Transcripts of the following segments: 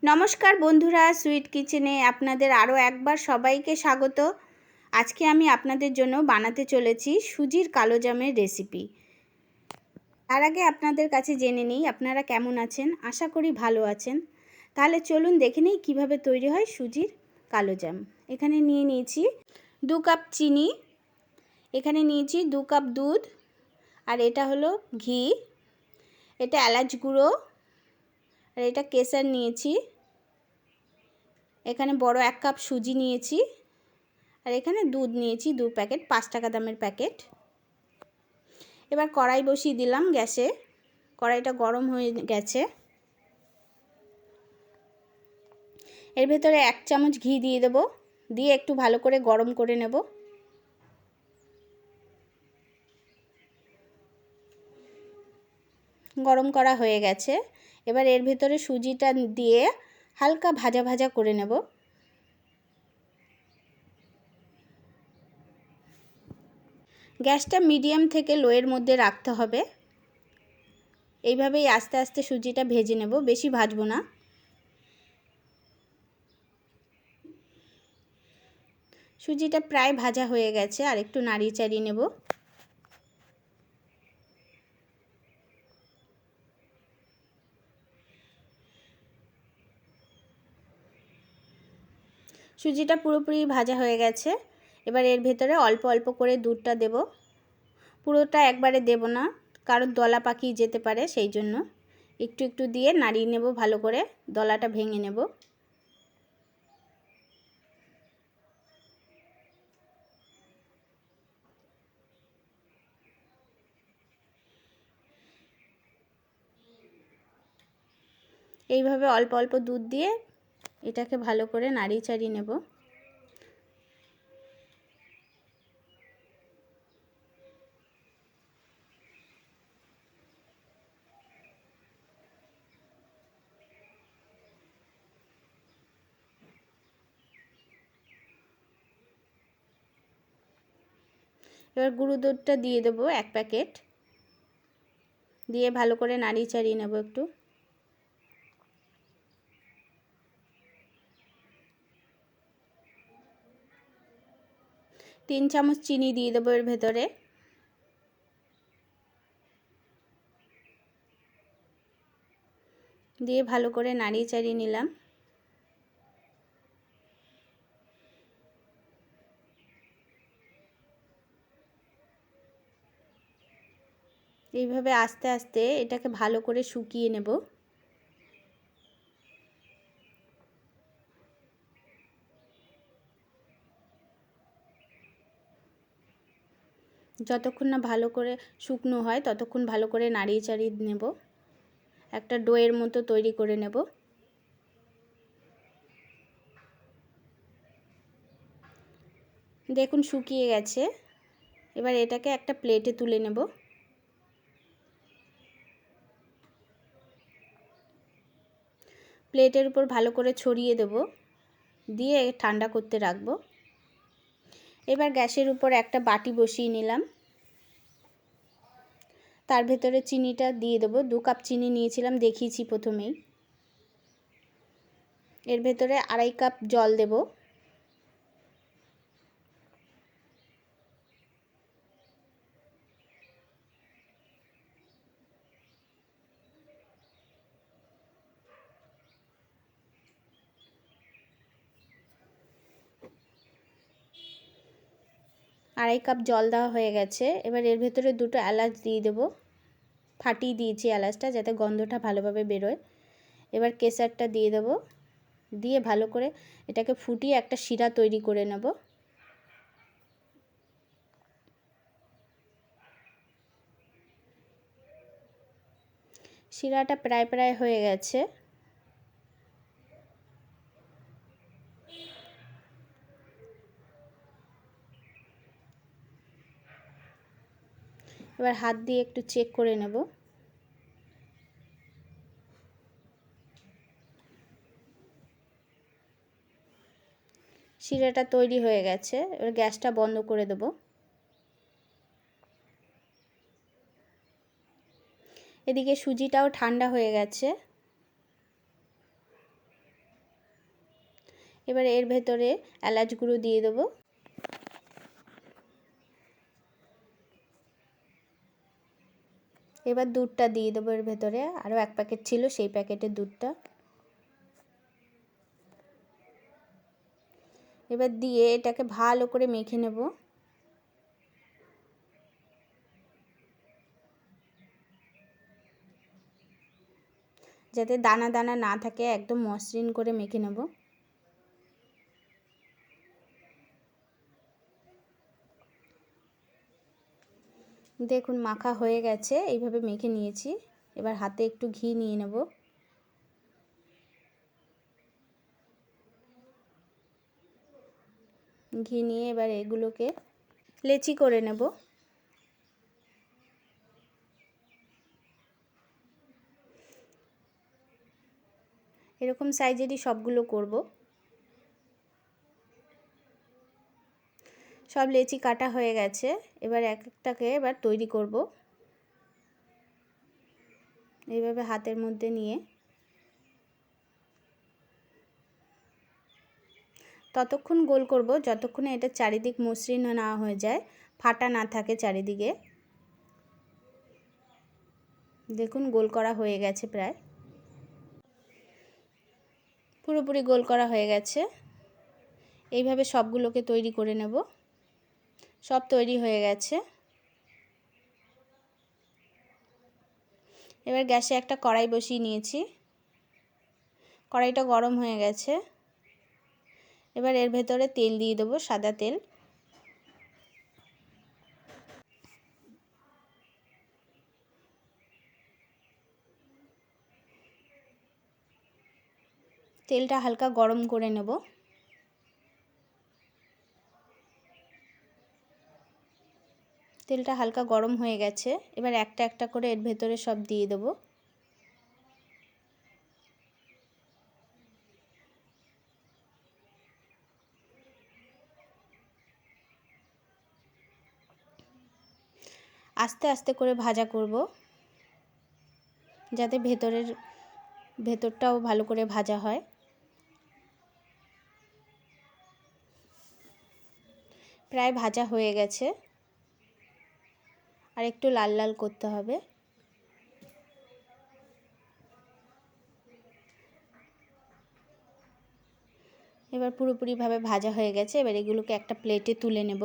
নমস্কার বন্ধুরা, সুইট কিচেনে আপনাদের আরও একবার সবাইকে স্বাগত। আজকে আমি আপনাদের জন্য বানাতে চলেছি সুজির কালো জামের রেসিপি। তার আগে আপনাদের কাছে জেনে নিই আপনারা কেমন আছেন। আশা করি ভালো আছেন। তাহলে চলুন দেখে নিই কীভাবে তৈরি হয় সুজির কালো জাম। এখানে নিয়ে নিয়েছি 2 কাপ চিনি, এখানে নিয়েছি 2 কাপ দুধ, আর এটা হলো ঘি, এটা এলাচ গুঁড়ো, আর এটা কেশর নিয়েছি, এখানে বড় 1 কাপ সুজি নিয়েছি, আর এখানে দুধ নিয়েছি 2 প্যাকেট, 5 টাকা দামের প্যাকেট। এবার কড়াই বসিয়ে দিলাম গ্যাসে। কড়াইটা গরম হয়ে গেছে। এর ভেতরে 1 চামচ ঘি দিয়ে দেব, দিয়ে একটু ভালো করে গরম করে নেব। গরম করা হয়ে গেছে। এবার এর ভেতরে সুজিটা দিয়ে হালকা ভাজা ভাজা করে নেব। গ্যাসটা মিডিয়াম থেকে লোয়ের মধ্যে রাখতে হবে। এইভাবেই আস্তে আস্তে সুজিটা ভেজে নেব, বেশি ভাজবো না। সুজিটা প্রায় ভাজা হয়ে গেছে, আর একটু নাড়িয়ে চাড়িয়ে নেব। সুজিটা পুরোপুরি ভাজা হয়ে গেছে। এবার এর ভেতরে অল্প অল্প করে দুধটা দেব। পুরোটা একবারে দেব না, কারণ দলা পাকিয়ে যেতে পারে, সেই জন্য একটু একটু দিয়ে নাড়িয়ে নেব ভালো করে, দলাটা ভেঙে নেব। এইভাবে অল্প অল্প দুধ দিয়ে এটাকে ভালো করে নাড়িয়ে চাড়িয়ে নেব। এবার গুঁড়ো দুধটা দিয়ে দেবো 1 প্যাকেট, দিয়ে ভালো করে নাড়িয়ে চাড়িয়ে নেব একটু। তিন চামচ চিনি দিয়ে দেবো এর ভেতরে। দিয়ে ভালো করে নাড়িয়ে চাড়িয়ে নিলাম। এইভাবে আস্তে আস্তে এটাকে ভালো করে শুকিয়ে নেব। যতক্ষণ না ভালো করে শুকনো হয় ততক্ষণ ভালো করে নাড়িয়ে চাড়িয়ে নেব। একটা ডোয়ের মতো তৈরি করে নেব। দেখুন শুকিয়ে গেছে। এবার এটাকে একটা প্লেটে তুলে নেব। প্লেটের উপর ভালো করে ছড়িয়ে দেব, দিয়ে ঠান্ডা করতে রাখবো। এবার গ্যাসের উপর একটা বাটি বসিয়ে নিলাম। তার ভেতরে চিনিটা দিয়ে দেবো। 2 কাপ চিনি নিয়েছিলাম, দেখিয়েছি প্রথমেই। এর ভেতরে 2.5 কাপ জল দেব। আড়াই কাপ জল দেওয়া হয়ে গেছে। এবার এর ভেতরে 2টো এলাচ দিয়ে দেবো। ফাটিয়ে দিয়েছি এলাচটা, যাতে গন্ধটা ভালোভাবে বেরোয়। এবার কেশরটা দিয়ে দেবো, দিয়ে ভালো করে এটাকে ফুটিয়ে একটা শিরা তৈরি করে নেব। শিরাটা প্রায় প্রায় হয়ে গেছে। এবার হাত দিয়ে একটু চেক করে নেব। শিরাটা তৈরি হয়ে গেছে। এবার গ্যাসটা বন্ধ করে দেব। এদিকে সুজিটাও ঠান্ডা হয়ে গেছে। এবার এর ভেতরে এলাচ গুঁড়ো দিয়ে দেবো। এবার দুধটা দিয়ে দেবো এর ভেতরে, আরও 1 প্যাকেট ছিল সেই প্যাকেটের দুধটা। এবার দিয়ে এটাকে ভালো করে মেখে নেব। যাতে দানা দানা না থাকে, একদম মসৃণ করে মেখে নেব। দেখুন মাখা হয়ে গেছে, এইভাবে মেখে নিয়েছি। এবার হাতে একটু ঘি নিয়ে নেব। ঘি নিয়ে এবার এগুলোকে লেচি করে নেব। এরকম সাইজেরই সবগুলো করব। সব লেচি কাটা হয়ে গেছে, এবার এক একটাকে এবার তৈরি করব। এইভাবে হাতের মধ্যে নিয়ে ততক্ষণ গোল করব যতক্ষণে এটা চারিদিক মসৃণ না হয়ে যায়, ফাটা না থাকে চারিদিকে। দেখুন গোল করা হয়ে গেছে, প্রায় পুরোপুরি গোল করা হয়ে গেছে। এইভাবে সবগুলোকে তৈরি করে নেব। সব তৈরি হয়ে গেছে। এবার গ্যাসে একটা কড়াই বসিয়ে নিয়েছি। কড়াইটা গরম হয়ে গেছে। এবার এর ভেতরে তেল দিয়ে দেবো, সাদা তেল। তেলটা হালকা গরম করে নেব। তেলটা হালকা গরম হয়ে গেছে। এবার একটা একটা করে এর ভেতরে সব দিয়ে দেব। আস্তে আস্তে করে ভাজা করব, যাতে ভেতরটাও ভালো করে ভাজা হয়। প্রায় ভাজা হয়ে গেছে, আর একটু লাল লাল করতে হবে। এবার পুরোপুরিভাবে ভাজা হয়ে গেছে। এবার এগুলোকে একটা প্লেটে তুলে নেব।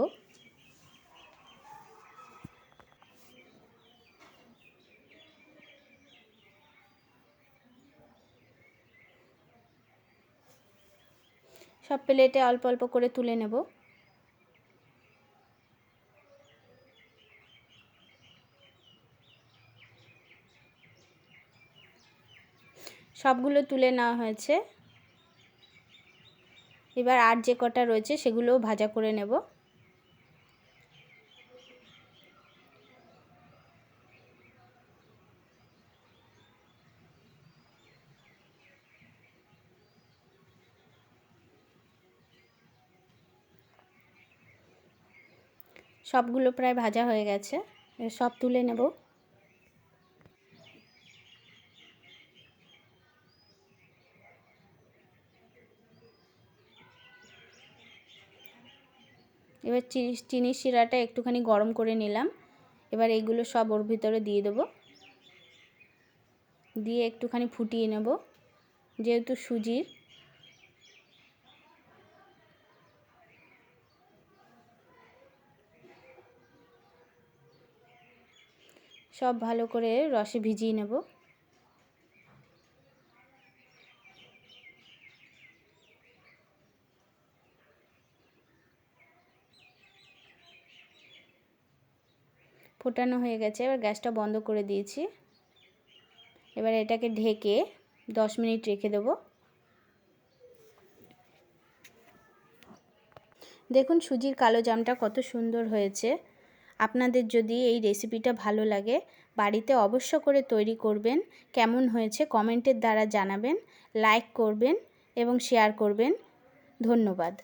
সব প্লেটে অল্প অল্প করে তুলে নেব। সবগুলো তুলে নেওয়া হয়েছে। এবার আর যে কটা রয়েছে সেগুলোও ভাজা করে নেব। সবগুলো প্রায় ভাজা হয়ে গেছে, সব তুলে নেব। এবার চিনির শিরাটা একটুখানি গরম করে নিলাম। এবার এইগুলো সব ওর ভিতরে দিয়ে দেব। দিয়ে একটুখানি ফুটিয়ে নেব, যেহেতু সুজির। সব ভালো করে রসে ভিজিয়ে নেব। ফোটানো হয়ে গেছে, এবার গ্যাসটা বন্ধ করে দিয়েছি। এবার এটাকে ঢেকে 10 মিনিট রেখে দেব। দেখুন সুজির কালো জামটা কত সুন্দর হয়েছে। আপনাদের যদি এই রেসিপিটা ভালো লাগে, বাড়িতে অবশ্য করে তৈরি করবেন। কেমন হয়েছে কমেন্টের দ্বারা জানাবেন, লাইক করবেন এবং শেয়ার করবেন। ধন্যবাদ।